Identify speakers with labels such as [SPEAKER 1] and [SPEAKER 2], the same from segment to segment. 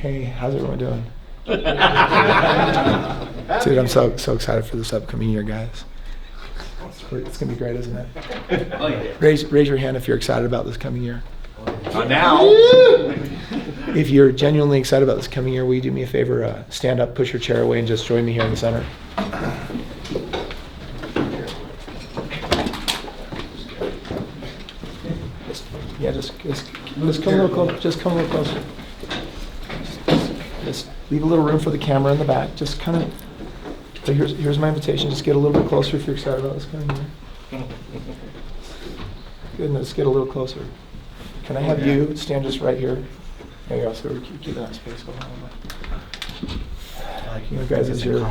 [SPEAKER 1] Hey, how's everyone doing? Dude, I'm so excited for this upcoming year, guys. It's gonna be great, isn't it?
[SPEAKER 2] Oh, yeah.
[SPEAKER 1] Raise your hand if you're excited about this coming year.
[SPEAKER 2] Now.
[SPEAKER 1] If you're genuinely excited about this coming year, will you do me a favor? Stand up, push your chair away, and just join me here in the center. Yeah, just come a little closer. Just come a little closer. Just leave a little room for the camera in the back. Just kind of. So here's my invitation. Just get a little bit closer if you're excited about this coming year. Goodness, get a little closer. Can I have you stand just right here? There you go. So we're keeping that space going on. You know, guys, as your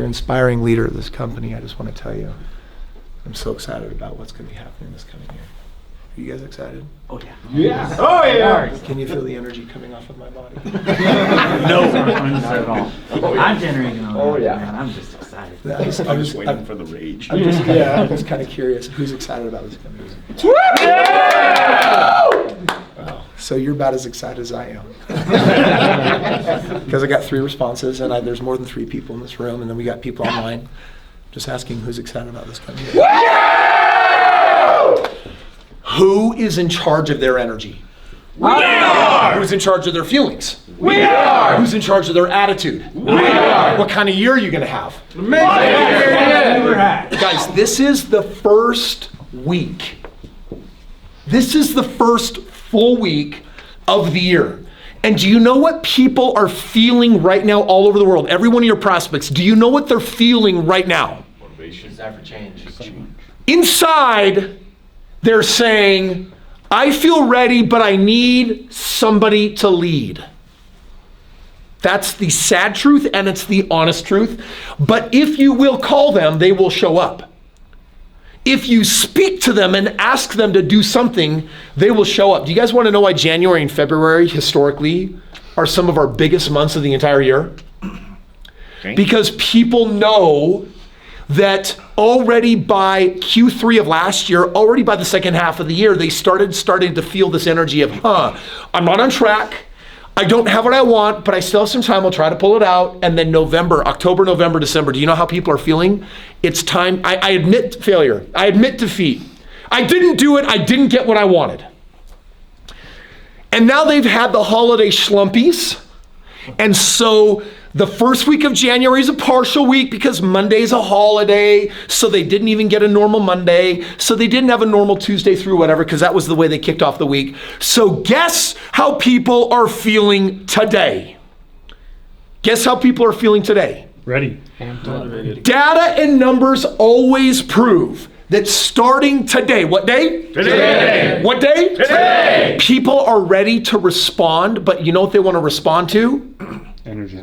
[SPEAKER 1] inspiring leader of this company, I just want to tell you, I'm so excited about what's going to be happening this coming year. Are you guys excited?
[SPEAKER 2] Oh, yeah.
[SPEAKER 3] Yeah. Oh, yeah.
[SPEAKER 1] Can you feel the energy coming off of my body?
[SPEAKER 2] No, not at all. I'm generating all
[SPEAKER 3] Oh,
[SPEAKER 2] that,
[SPEAKER 3] yeah.
[SPEAKER 2] man. I'm just excited.
[SPEAKER 1] I'm just
[SPEAKER 3] waiting for the rage.
[SPEAKER 1] I'm just kind of curious. Who's excited about this coming year?
[SPEAKER 3] Yeah!
[SPEAKER 1] Wow. So you're about as excited as I am. Because I got 3 responses, and there's more than 3 people in this room, and then we got people online. Just asking who's excited about this coming year. Who is in charge of their energy?
[SPEAKER 3] We are!
[SPEAKER 1] Who's in charge of their feelings?
[SPEAKER 3] We are!
[SPEAKER 1] Who's in charge of their attitude?
[SPEAKER 3] We are!
[SPEAKER 1] What kind of year are you going to have?
[SPEAKER 3] Yeah.
[SPEAKER 1] Guys, this is the first week. This is the first full week of the year. And do you know what people are feeling right now all over the world? Every one of your prospects, do you know what they're feeling right now?
[SPEAKER 2] Motivation. Desire for change.
[SPEAKER 1] Inside, they're saying, I feel ready, but I need somebody to lead. That's the sad truth, and it's the honest truth. But if you will call them, they will show up. If you speak to them and ask them to do something, they will show up. Do you guys want to know why January and February, historically, are some of our biggest months of the entire year?
[SPEAKER 3] Okay.
[SPEAKER 1] Because people know that already by Q3 of last year, already by the second half of the year, they started to feel this energy of, I'm not on track. I don't have what I want, but I still have some time. I'll try to pull it out. And then October, November, December. Do you know how people are feeling? It's time. I admit failure. I admit defeat. I didn't do it. I didn't get what I wanted. And now they've had the holiday schlumpies. And so the first week of January is a partial week because Monday's a holiday, so they didn't even get a normal Monday, so they didn't have a normal Tuesday through whatever, because that was the way they kicked off the week. So guess how people are feeling today? Guess how people are feeling today?
[SPEAKER 4] Ready.
[SPEAKER 1] Data and numbers always prove that starting today, what day?
[SPEAKER 3] Today.
[SPEAKER 1] What day?
[SPEAKER 3] Today.
[SPEAKER 1] People are ready to respond, but you know what they want to respond to?
[SPEAKER 4] Energy.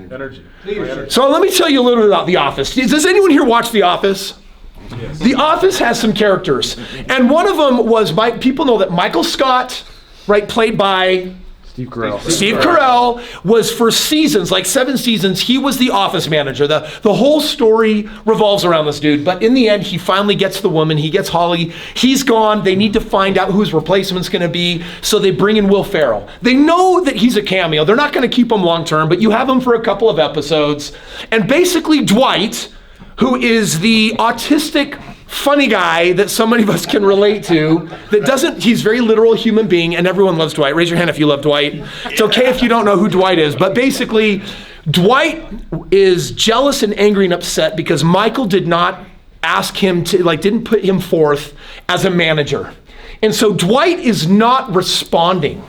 [SPEAKER 1] So let me tell you a little bit about The Office. Does anyone here watch The Office? Yes. The Office has some characters. And one of them was, people know that Michael Scott, right, played by
[SPEAKER 4] Steve Carell.
[SPEAKER 1] Steve Carell, was for seasons, like 7 seasons, he was the office manager. The whole story revolves around this dude. But in the end, he finally gets the woman. He gets Holly. He's gone. They need to find out who his replacement's going to be. So they bring in Will Ferrell. They know that he's a cameo. They're not going to keep him long term, but you have him for a couple of episodes. And basically Dwight, who is the autistic funny guy that so many of us can relate to, he's very literal human being, and everyone loves Dwight. Raise your hand if you love Dwight. It's okay if you don't know who Dwight is, but basically, Dwight is jealous and angry and upset because Michael did not ask him to, didn't put him forth as a manager. And so Dwight is not responding.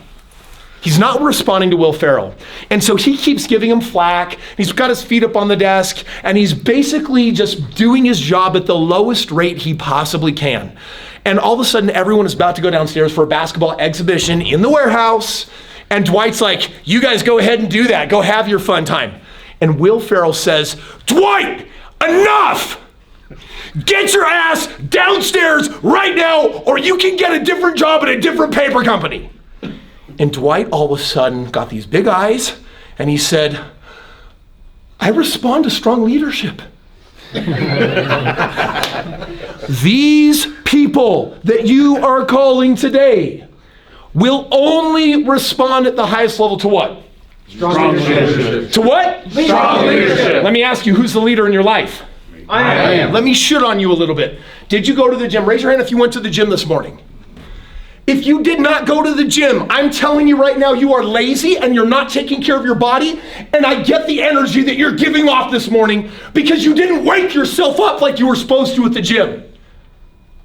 [SPEAKER 1] He's not responding to Will Ferrell. And so he keeps giving him flack. He's got his feet up on the desk, and he's basically just doing his job at the lowest rate he possibly can. And all of a sudden, everyone is about to go downstairs for a basketball exhibition in the warehouse. And Dwight's like, you guys go ahead and do that. Go have your fun time. And Will Ferrell says, Dwight, enough! Get your ass downstairs right now, or you can get a different job at a different paper company. And Dwight all of a sudden got these big eyes, and he said, I respond to strong leadership. These people that you are calling today will only respond at the highest level to what?
[SPEAKER 3] Strong leadership.
[SPEAKER 1] To what?
[SPEAKER 3] Strong leadership.
[SPEAKER 1] Let me ask you, who's the leader in your life?
[SPEAKER 3] I am.
[SPEAKER 1] Let me shit on you a little bit. Did you go to the gym? Raise your hand if you went to the gym this morning. If you did not go to the gym, I'm telling you right now, you are lazy and you're not taking care of your body. And I get the energy that you're giving off this morning because you didn't wake yourself up like you were supposed to at the gym.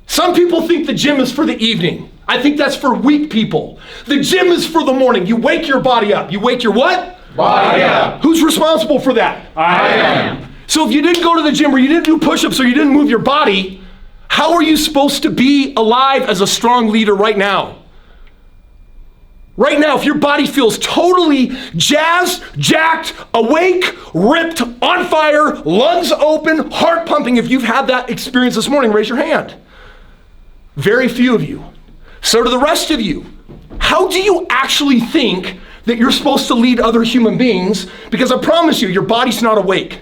[SPEAKER 1] Some people think the gym is for the evening. I think that's for weak people. The gym is for the morning. You wake your body up. You wake your what?
[SPEAKER 3] Body up.
[SPEAKER 1] Who's responsible for that?
[SPEAKER 3] I am.
[SPEAKER 1] So if you didn't go to the gym or you didn't do push-ups or you didn't move your body, how are you supposed to be alive as a strong leader right now? Right now, if your body feels totally jazzed, jacked, awake, ripped, on fire, lungs open, heart pumping, if you've had that experience this morning, raise your hand. Very few of you. So do the rest of you. How do you actually think that you're supposed to lead other human beings? Because I promise you, your body's not awake.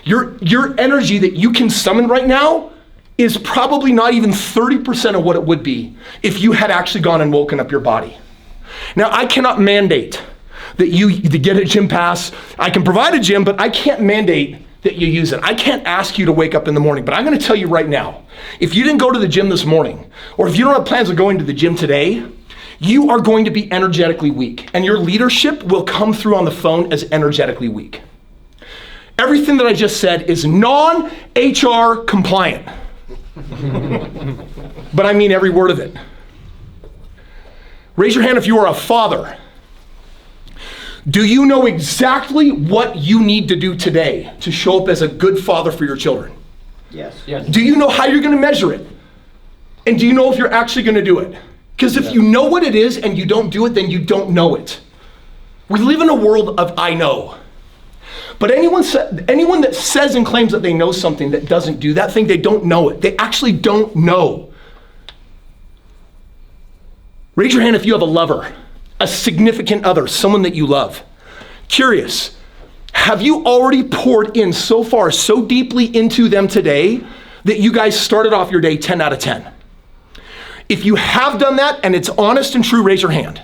[SPEAKER 1] Your energy that you can summon right now is probably not even 30% of what it would be if you had actually gone and woken up your body. Now, I cannot mandate that you get a gym pass. I can provide a gym, but I can't mandate that you use it. I can't ask you to wake up in the morning, but I'm gonna tell you right now, if you didn't go to the gym this morning, or if you don't have plans of going to the gym today, you are going to be energetically weak, and your leadership will come through on the phone as energetically weak. Everything that I just said is non-HR compliant. But I mean every word of it. Raise your hand if you are a father. Do you know exactly what you need to do today to show up as a good father for your children?
[SPEAKER 2] Yes.
[SPEAKER 1] Do you know how you're going to measure it? And do you know if you're actually going to do it? Because if you know what it is and you don't do it, then you don't know it. We live in a world of I know. But anyone that says and claims that they know something that doesn't do that thing, they don't know it. They actually don't know. Raise your hand if you have a lover, a significant other, someone that you love. Curious, have you already poured in so far, so deeply into them today that you guys started off your day 10 out of 10? If you have done that and it's honest and true, raise your hand.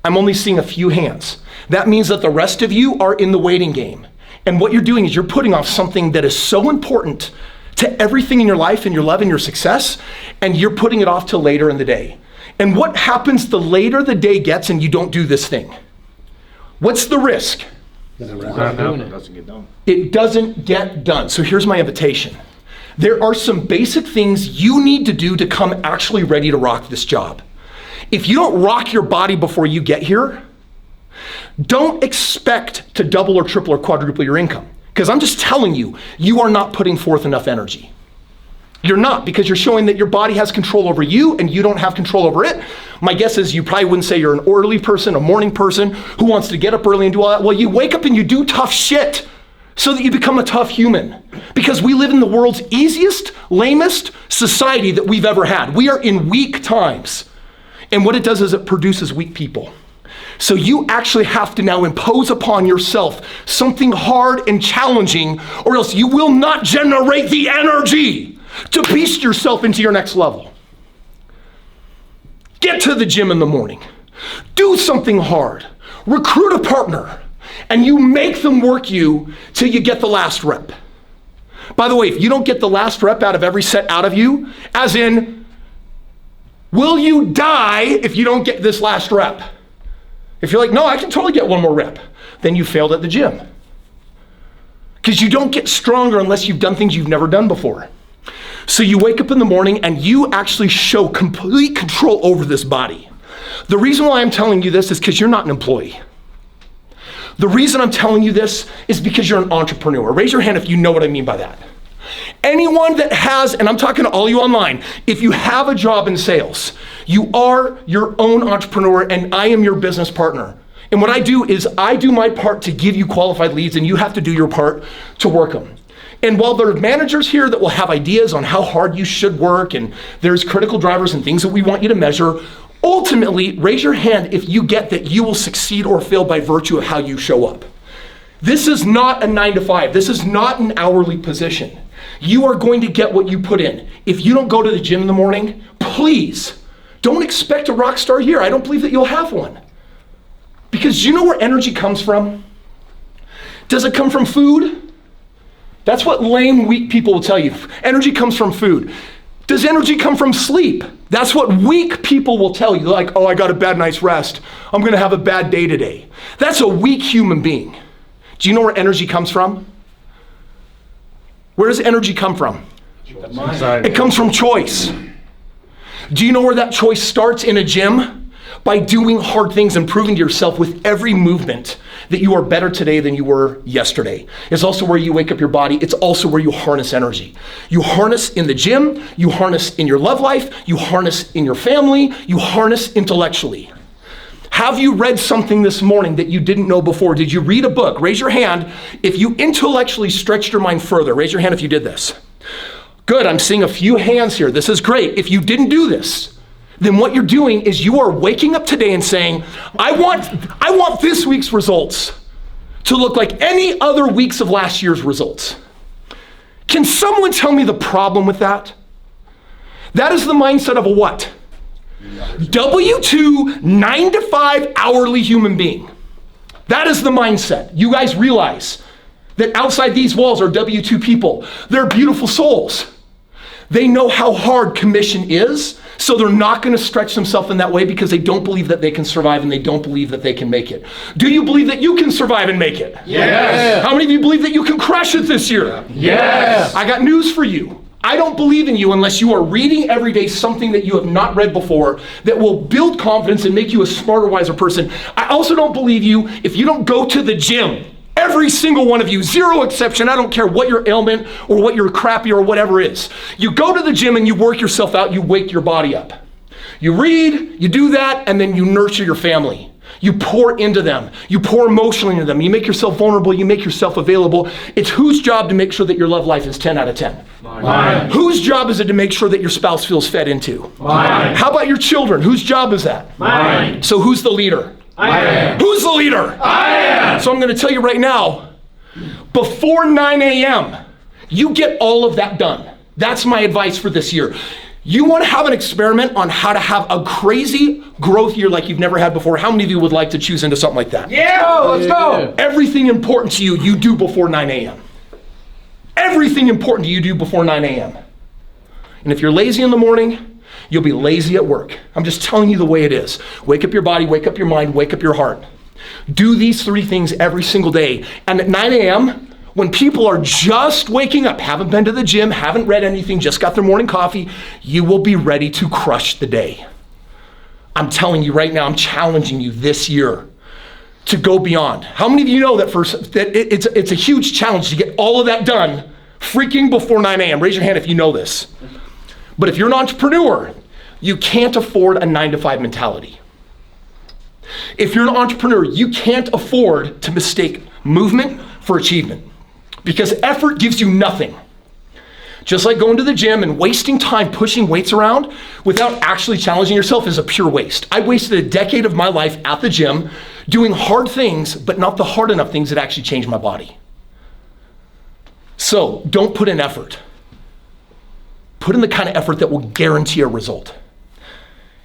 [SPEAKER 1] I'm only seeing a few hands. That means that the rest of you are in the waiting game. And what you're doing is you're putting off something that is so important to everything in your life and your love and your success, and you're putting it off till later in the day. And what happens the later the day gets and you don't do this thing? What's the risk? It doesn't get done. So here's my invitation. There are some basic things you need to do to come actually ready to rock this job. If you don't rock your body before you get here, don't expect to double or triple or quadruple your income. Because I'm just telling you, you are not putting forth enough energy. You're not, because you're showing that your body has control over you and you don't have control over it. My guess is you probably wouldn't say you're an early person, a morning person who wants to get up early and do all that. Well, you wake up and you do tough shit so that you become a tough human. Because we live in the world's easiest, lamest society that we've ever had. We are in weak times. And what it does is it produces weak people. So you actually have to now impose upon yourself something hard and challenging, or else you will not generate the energy to beast yourself into your next level. Get to the gym in the morning. Do something hard. Recruit a partner. And you make them work you till you get the last rep. By the way, if you don't get the last rep out of every set out of you, as in, will you die if you don't get this last rep? If you're like, no, I can totally get one more rep, then you failed at the gym. Because you don't get stronger unless you've done things you've never done before. So you wake up in the morning and you actually show complete control over this body. The reason why I'm telling you this is because you're not an employee. The reason I'm telling you this is because you're an entrepreneur. Raise your hand if you know what I mean by that. Anyone that has, and I'm talking to all you online, if you have a job in sales, you are your own entrepreneur and I am your business partner. And what I do is I do my part to give you qualified leads and you have to do your part to work them. And while there are managers here that will have ideas on how hard you should work and there's critical drivers and things that we want you to measure, ultimately, raise your hand if you get that you will succeed or fail by virtue of how you show up. This is not a 9 to 5. This is not an hourly position. You are going to get what you put in. If you don't go to the gym in the morning, please don't expect a rock star year. I don't believe that you'll have one. Because you know where energy comes from? Does it come from food? That's what lame, weak people will tell you. Energy comes from food. Does energy come from sleep? That's what weak people will tell you. Like, oh, I got a bad night's rest. I'm gonna have a bad day today. That's a weak human being. Do you know where energy comes from? Where does energy come from? It comes from choice. Do you know where that choice starts in a gym? By doing hard things and proving to yourself with every movement that you are better today than you were yesterday. It's also where you wake up your body. It's also where you harness energy. You harness in the gym, you harness in your love life, you harness in your family, you harness intellectually. Have you read something this morning that you didn't know before? Did you read a book? Raise your hand if you intellectually stretched your mind further. Raise your hand if you did this. Good, I'm seeing a few hands here. This is great. If you didn't do this, then what you're doing is you are waking up today and saying, I want this week's results to look like any other weeks of last year's results. Can someone tell me the problem with that? That is the mindset of a what? W-2, 9 to 5 hourly human being. That is the mindset. You guys realize that outside these walls are W-2 people. They're beautiful souls. They know how hard commission is, so they're not going to stretch themselves in that way because they don't believe that they can survive and they don't believe that they can make it. Do you believe that you can survive and make it?
[SPEAKER 3] Yes.
[SPEAKER 1] How many of you believe that you can crush it this year?
[SPEAKER 3] Yes.
[SPEAKER 1] I got news for you. I don't believe in you unless you are reading every day something that you have not read before that will build confidence and make you a smarter, wiser person. I also don't believe you if you don't go to the gym. Every single one of you, zero exception. I don't care what your ailment or what your crappy or whatever is. You go to the gym and you work yourself out, you wake your body up. You read, you do that, and then you nurture your family. You pour into them. You pour emotionally into them. You make yourself vulnerable. You make yourself available. It's whose job to make sure that your love life is 10 out of 10?
[SPEAKER 3] Mine.
[SPEAKER 1] Whose job is it to make sure that your spouse feels fed into?
[SPEAKER 3] Mine.
[SPEAKER 1] How about your children? Whose job is that?
[SPEAKER 3] Mine.
[SPEAKER 1] So who's the leader?
[SPEAKER 3] I am.
[SPEAKER 1] Who's the leader?
[SPEAKER 3] I am.
[SPEAKER 1] So I'm going to tell you right now, before 9 a.m., you get all of that done. That's my advice for this year. You want to have an experiment on how to have a crazy growth year like you've never had before. How many of you would like to choose into something like that?
[SPEAKER 3] Yeah, let's go.
[SPEAKER 1] Everything important to you, you do before 9 a.m. Everything important to you do before 9 a.m. And if you're lazy in the morning, you'll be lazy at work. I'm just telling you the way it is. Wake up your body, wake up your mind, wake up your heart. Do these 3 things every single day. And at 9 a.m., when people are just waking up, haven't been to the gym, haven't read anything, just got their morning coffee, you will be ready to crush the day. I'm telling you right now, I'm challenging you this year to go beyond. How many of you know that it's a huge challenge to get all of that done freaking before 9 a.m.? Raise your hand if you know this. But if you're an entrepreneur, you can't afford a 9 to 5 mentality. If you're an entrepreneur, you can't afford to mistake movement for achievement because effort gives you nothing. Just like going to the gym and wasting time pushing weights around without actually challenging yourself is a pure waste. I wasted a decade of my life at the gym doing hard things, but not the hard enough things that actually changed my body. So don't put in effort. Put in the kind of effort that will guarantee a result.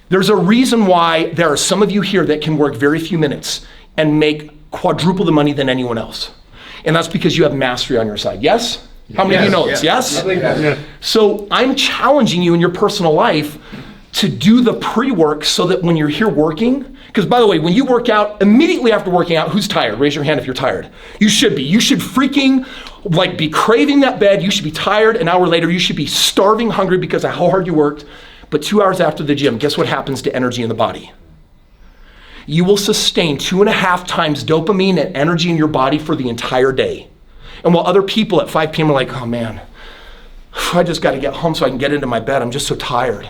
[SPEAKER 1] There's a reason why there are some of you here that can work very few minutes and make quadruple the money than anyone else. And that's because you have mastery on your side. Yes? How many of you know this? Yes? So I'm challenging you in your personal life to do the pre-work so that when you're here working, because by the way, when you work out, immediately after working out, who's tired? Raise your hand if you're tired. You should be. You should freaking be craving that bed. You should be tired. An hour later, you should be starving hungry because of how hard you worked. But 2 hours after the gym, guess what happens to energy in the body? You will sustain 2.5 times dopamine and energy in your body for the entire day. And while other people at 5 p.m. are like, oh man, I just got to get home so I can get into my bed. I'm just so tired.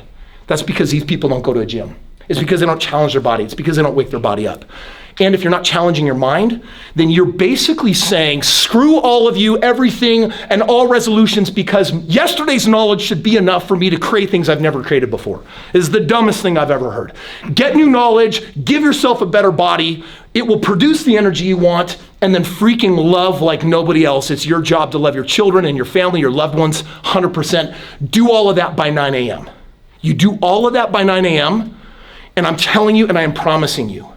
[SPEAKER 1] That's because these people don't go to a gym. It's because they don't challenge their body. It's because they don't wake their body up. And if you're not challenging your mind, then you're basically saying, screw all of you, everything, and all resolutions because yesterday's knowledge should be enough for me to create things I've never created before. It is the dumbest thing I've ever heard. Get new knowledge, give yourself a better body, it will produce the energy you want, and then freaking love like nobody else. It's your job to love your children and your family, your loved ones, 100%. Do all of that by 9 a.m. You do all of that by 9 a.m., and I'm telling you, and I am promising you,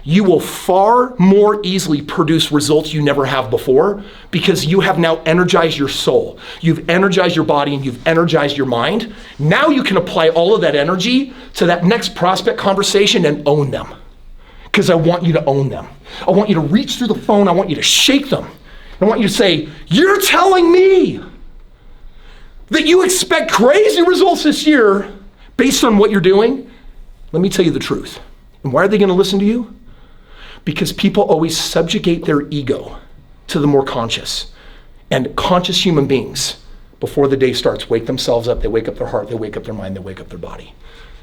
[SPEAKER 1] you will far more easily produce results you never have before because you have now energized your soul. You've energized your body and you've energized your mind. Now you can apply all of that energy to that next prospect conversation and own them. Because I want you to own them. I want you to reach through the phone. I want you to shake them. I want you to say, you're telling me that you expect crazy results this year based on what you're doing? Let me tell you the truth. And why are they going to listen to you? Because people always subjugate their ego to the more conscious. And conscious human beings, before the day starts, wake themselves up. They wake up their heart. They wake up their mind. They wake up their body.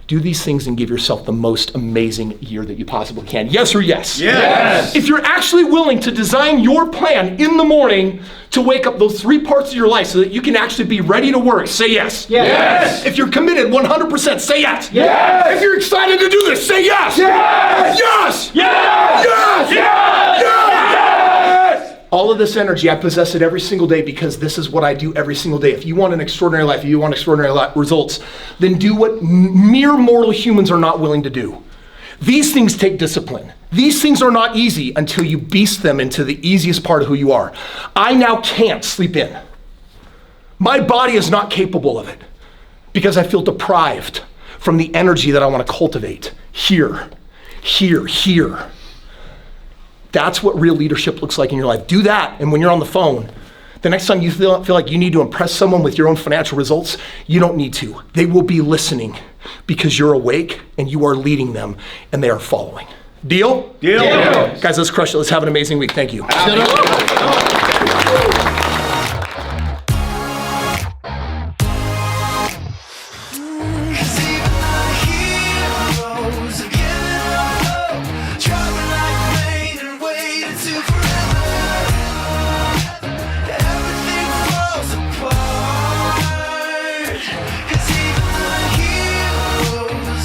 [SPEAKER 1] Do these things and give yourself the most amazing year that you possibly can. Yes or yes?
[SPEAKER 3] Yes.
[SPEAKER 1] If you're actually willing to design your plan in the morning to wake up those 3 parts of your life so that you can actually be ready to work, say yes.
[SPEAKER 3] Yes.
[SPEAKER 1] If you're committed 100%, say yes.
[SPEAKER 3] Yes.
[SPEAKER 1] If you're excited to do this, say yes.
[SPEAKER 3] Yes.
[SPEAKER 1] Yes.
[SPEAKER 3] Yes.
[SPEAKER 1] Yes.
[SPEAKER 3] Yes. Yes.
[SPEAKER 1] All of this energy, I possess it every single day because this is what I do every single day. If you want an extraordinary life, if you want extraordinary results, then do what mere mortal humans are not willing to do. These things take discipline. These things are not easy until you beast them into the easiest part of who you are. I now can't sleep in. My body is not capable of it because I feel deprived from the energy that I want to cultivate here. That's what real leadership looks like in your life. Do that, and when you're on the phone, the next time you feel like you need to impress someone with your own financial results, you don't need to. They will be listening because you're awake and you are leading them and they are following. Deal?
[SPEAKER 3] Deal.
[SPEAKER 1] Guys, let's crush it. Let's have an amazing week. Thank you.